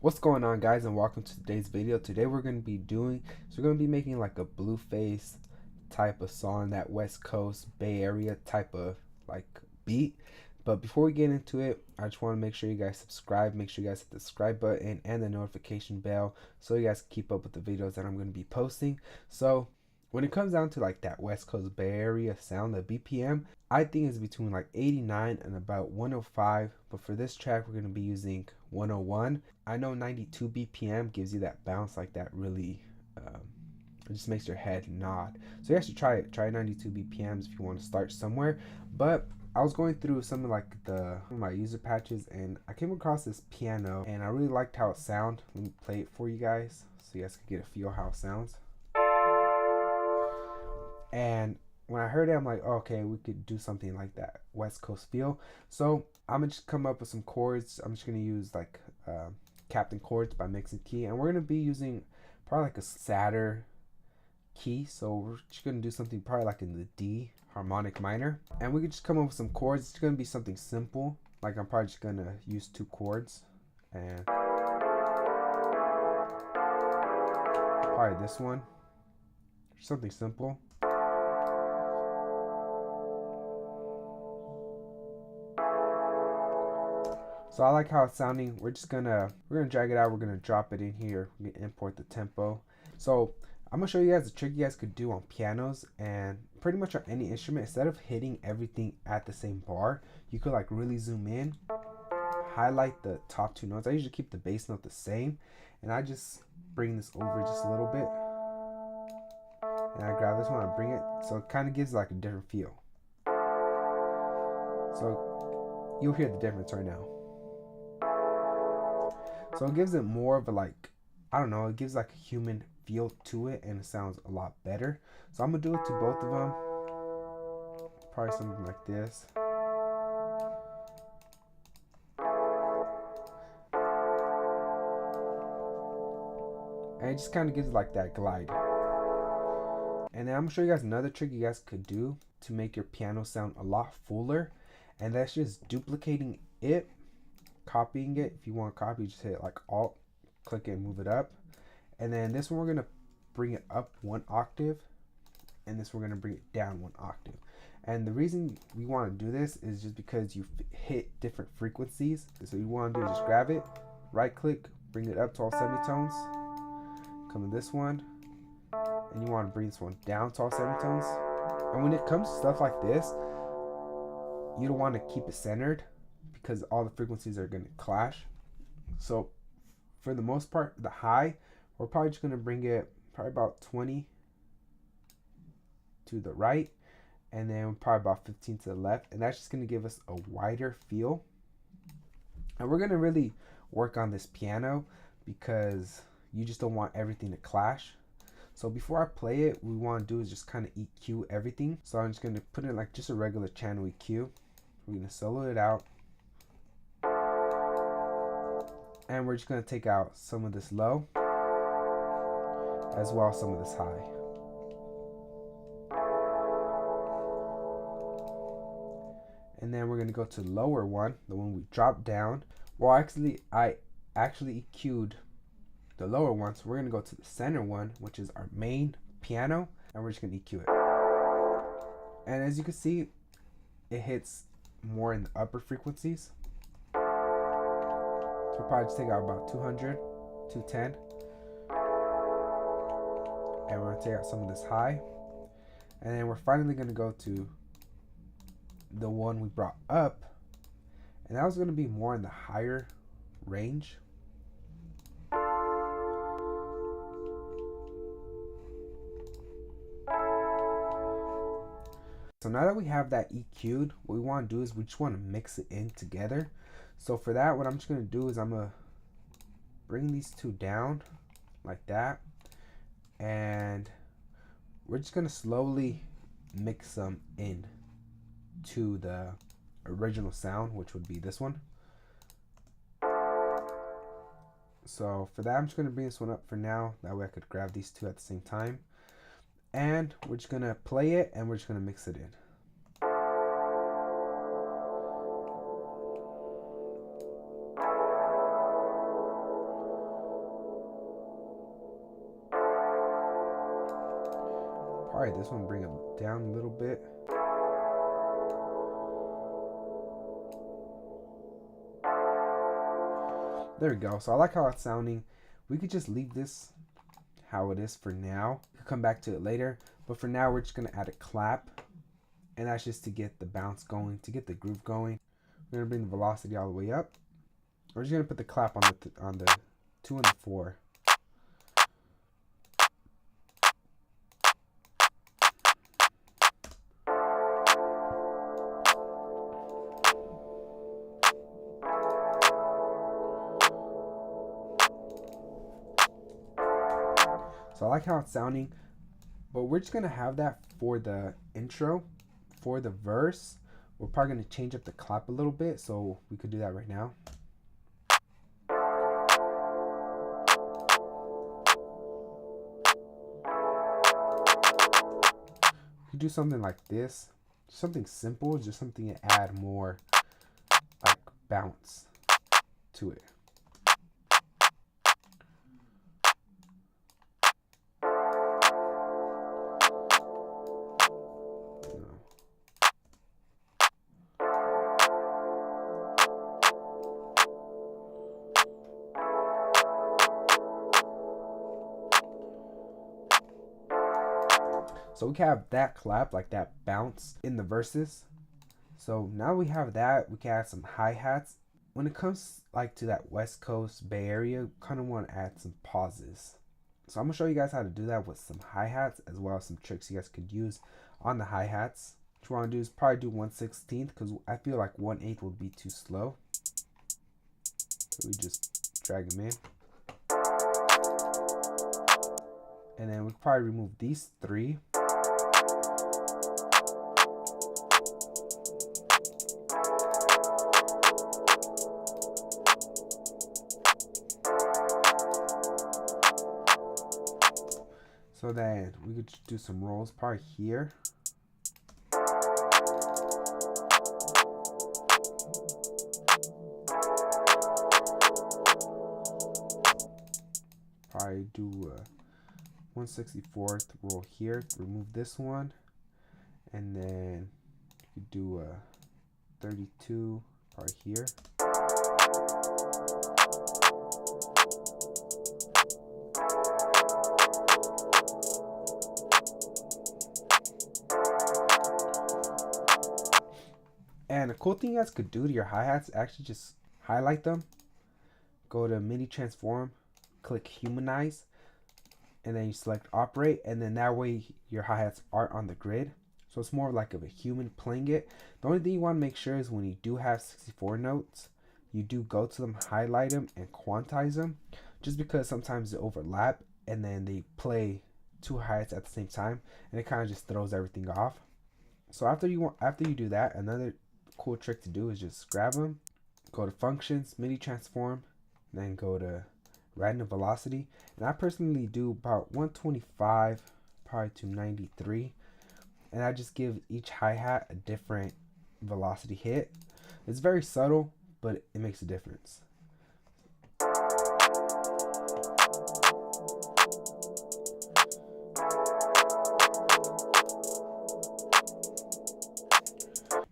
What's going on, guys, and welcome to today's video. Today we're going to be making like a BlueFace type of song, that West Coast Bay Area type of like beat. But before we get into it, I just want to make sure you guys subscribe. Make sure you guys hit the subscribe button and the notification bell so you guys can keep up with the videos that I'm going to be posting. So when it comes down to like that West Coast Bay Area sound, the BPM, I think is between like 89 and about 105. But for this track, we're going to be using 101. I know 92 BPM gives you that bounce, like that really, it just makes your head nod. So you guys should try it. Try 92 BPMs if you want to start somewhere. But I was going through some of like my user patches and I came across this piano and I really liked how it sounded. Let me play it for you guys so you guys can get a feel how it sounds. And when I heard it, I'm like, oh, okay, we could do something like that West Coast feel. So I'm gonna just come up with some chords. I'm just gonna use like Captain Chords by Mixing Key, and we're gonna be using probably like a sadder key. So we're just gonna do something probably like in the D harmonic minor, and we could just come up with some chords. It's gonna be something simple. Like I'm probably just gonna use 2 chords, and probably this one, something simple. So I like how it's sounding. We're gonna drag it out. We're gonna drop it in here. We can import the tempo. So I'm gonna show you guys a trick you guys could do on pianos and pretty much on any instrument. Instead of hitting everything at the same bar, you could like really zoom in, highlight the top 2 notes. I usually keep the bass note the same, and I just bring this over just a little bit, and I grab this one, I bring it, so it kind of gives like a different feel. So you'll hear the difference right now. So it gives it more of a like, I don't know, it gives like a human feel to it and it sounds a lot better. So I'm gonna do it to both of them. Probably something like this. And it just kind of gives like that glide. And then I'm gonna show you guys another trick you guys could do to make your piano sound a lot fuller. And that's just duplicating it, copying it. If you want to copy, just hit like Alt, click it and move it up. And then this one we're gonna bring it up 1 octave, and this we're gonna bring it down 1 octave. And the reason we want to do this is just because you hit different frequencies. So you want to do is just grab it, right click, bring it up to all semitones, come to this one, and you want to bring this one down to all semitones. And when it comes to stuff like this, you don't want to keep it centered because all the frequencies are going to clash. So for the most part, the high, we're probably just going to bring it probably about 20 to the right, and then probably about 15 to the left, and that's just going to give us a wider feel. And we're going to really work on this piano because you just don't want everything to clash. So before I play it, what we want to do is just kind of EQ everything. So I'm just going to put in like just a regular channel EQ. We're going to solo it out, and we're just going to take out some of this low as well as some of this high. And then we're going to go to the lower one, the one we dropped down. Well, actually, I actually EQ'd the lower one, so we're going to go to the center one, which is our main piano, and we're just going to EQ it. And as you can see, it hits more in the upper frequencies. So we'll probably just take out about 200, 210. And we're going to take out some of this high. And then we're finally going to go to the one we brought up, and that was going to be more in the higher range. So now that we have that EQ'd, what we want to do is we just want to mix it in together. So for that, what I'm just going to do is I'm going to bring these 2 down like that, and we're just going to slowly mix them in to the original sound, which would be this one. So for that, I'm just going to bring this one up for now. That way I could grab these 2 at the same time. And we're just going to play it, and we're just going to mix it in. Probably this one, bring it down a little bit. There we go. So I like how it's sounding. We could just leave this how it is for now. We could come back to it later. But for now, we're just going to add a clap. And that's just to get the bounce going, to get the groove going. We're going to bring the velocity all the way up. We're just going to put the clap on the 2 and the 4. So I like how it's sounding, but we're just gonna have that for the intro. For the verse, we're probably gonna change up the clap a little bit, so we could do that right now. We could do something like this, something simple, just something to add more like bounce to it. So we can have that clap, like that bounce in the verses. So now we have that, we can add some hi-hats. When it comes like to that West Coast Bay Area, kind of want to add some pauses. So I'm gonna show you guys how to do that with some hi-hats, as well as some tricks you guys could use on the hi-hats. What you want to do is probably do 1/16, because I feel like 1/8 would be too slow. So we just drag them in. And then we probably remove these 3. So then we could do some rolls probably here. Probably do a 1/64th roll here. Remove this one. And then you could do a 32 probably here. And a cool thing you guys could do to your hi-hats, actually just highlight them, go to MIDI transform, click humanize, and then you select operate, and then that way your hi-hats aren't on the grid. So it's more like of a human playing it. The only thing you want to make sure is when you do have 64 notes, you do go to them, highlight them, and quantize them, just because sometimes they overlap and then they play 2 hi-hats at the same time, and it kind of just throws everything off. So after you do that, another cool trick to do is just grab them, go to functions, MIDI transform, then go to random velocity, and I personally do about 125 probably to 93, and I just give each hi-hat a different velocity hit. It's very subtle, but it makes a difference.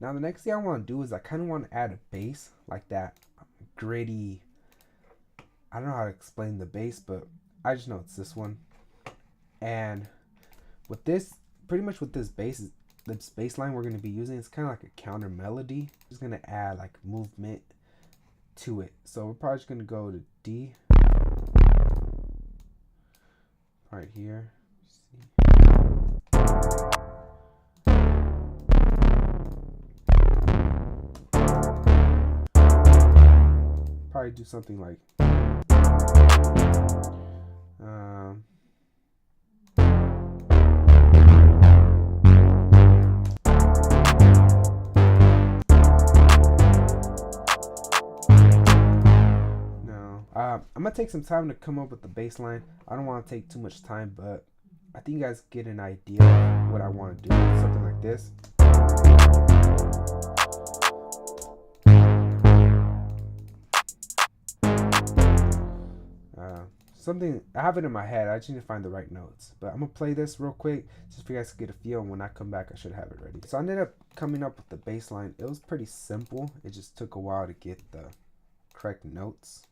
Now the next thing I want to do is I kind of want to add a bass, like that gritty, I don't know how to explain the bass, but I just know it's this one. And with this, pretty much with this bass line we're going to be using, it's kind of like a counter melody. Just going to add like movement to it. So we're probably just going to go to D right here. Probably do something like I'm gonna take some time to come up with the bass line. I don't want to take too much time, but I think you guys get an idea of what I want to do. Something like this. something, I have it in my head. I just need to find the right notes. But I'm gonna play this real quick just for you guys to get a feel. And when I come back, I should have it ready. So I ended up coming up with the bass line. It was pretty simple. It just took a while to get the correct notes.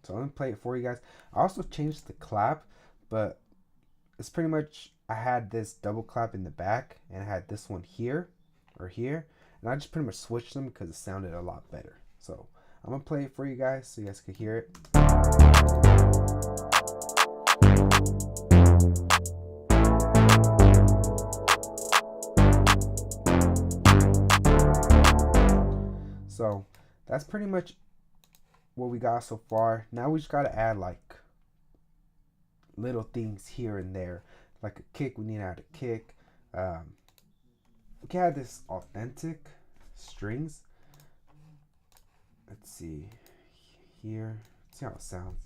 So I'm gonna play it for you guys. I also changed the clap, but it's pretty much, I had this double clap in the back and I had this one here or here, and I just pretty much switched them because it sounded a lot better. So I'm gonna play it for you guys so you guys can hear it. So that's pretty much what we got so far. Now we just gotta add like little things here and there, like a kick. We need to add a kick. We can add this authentic strings. Let's see here. Let's see how it sounds.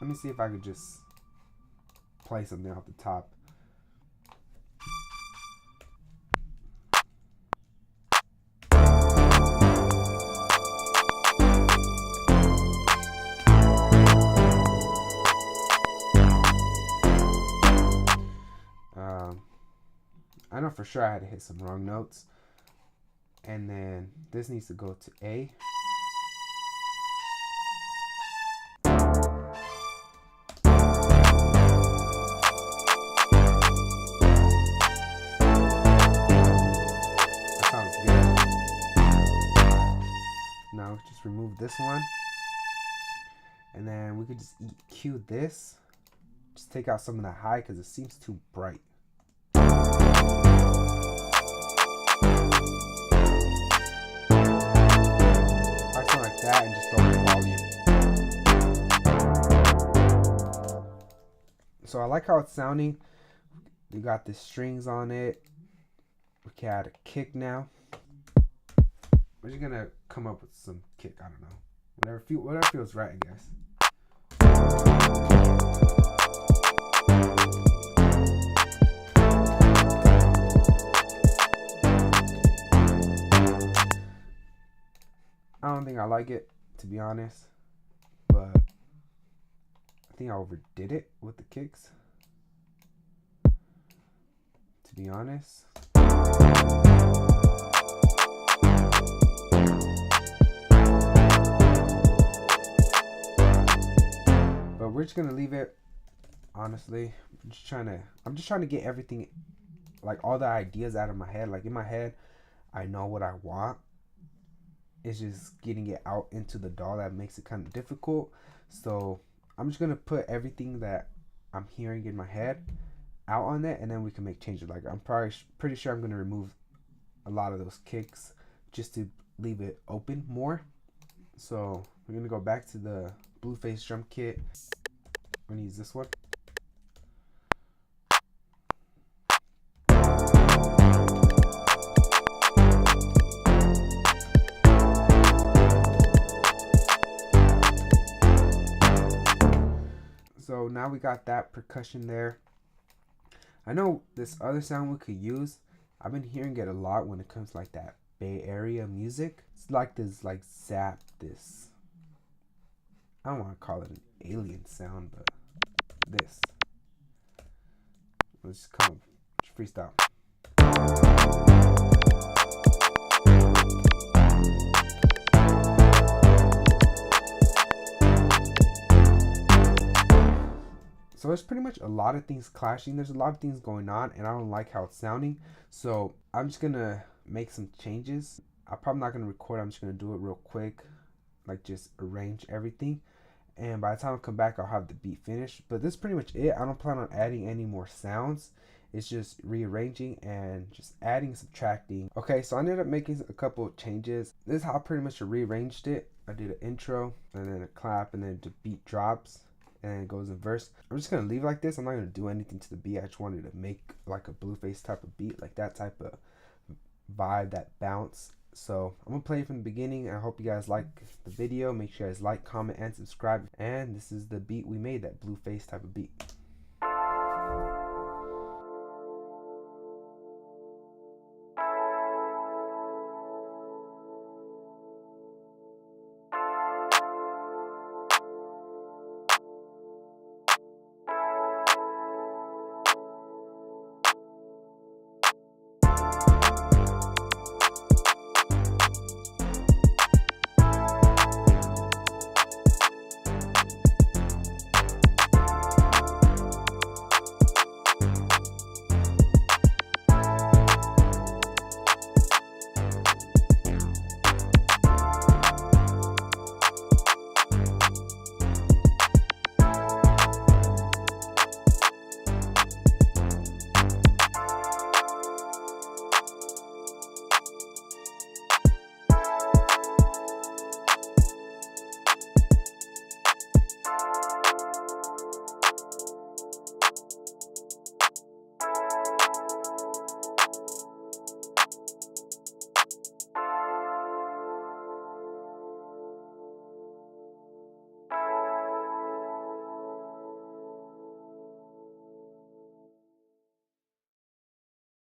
Let me see if I could just play something off the top. I know for sure I had to hit some wrong notes. And then this needs to go to A. That sounds good. Now just remove this one. And then we could just EQ this. Just take out some of the high because it seems too bright. That and just throw the volume. So I like how it's sounding. You got the strings on it. We can add a kick now. We're just gonna come up with some kick. I don't know. Whatever feels right, I guess. I don't think I like it, to be honest, but I think I overdid it with the kicks, to be honest. But we're just gonna leave it, honestly. I'm just trying to get everything, like all the ideas out of my head. Like in my head, I know what I want. It's just getting it out into the DAW that makes it kind of difficult. So I'm just gonna put everything that I'm hearing in my head out on it, and then we can make changes. Like I'm probably pretty sure I'm gonna remove a lot of those kicks just to leave it open more. So we're gonna go back to the BlueFace drum kit. I'm gonna use this one. So now we got that percussion there. I know this other sound we could use. I've been hearing it a lot when it comes to like that Bay Area music. It's like this like zap, this, I don't want to call it an alien sound, but this. Let's just come freestyle. So there's pretty much a lot of things clashing. There's a lot of things going on, and I don't like how it's sounding. So I'm just gonna make some changes. I'm probably not gonna record. I'm just gonna do it real quick, like just arrange everything. And by the time I come back, I'll have the beat finished. But this is pretty much it. I don't plan on adding any more sounds. It's just rearranging and just adding, subtracting. Okay, so I ended up making a couple of changes. This is how I pretty much rearranged it. I did an intro, and then a clap, and then the beat drops, and it goes in verse. I'm just gonna leave it like this. I'm not gonna do anything to the beat. I just wanted to make like a BlueFace type of beat, like that type of vibe, that bounce. So I'm gonna play it from the beginning. I hope you guys like the video. Make sure you guys like, comment, and subscribe. And this is the beat we made, that BlueFace type of beat.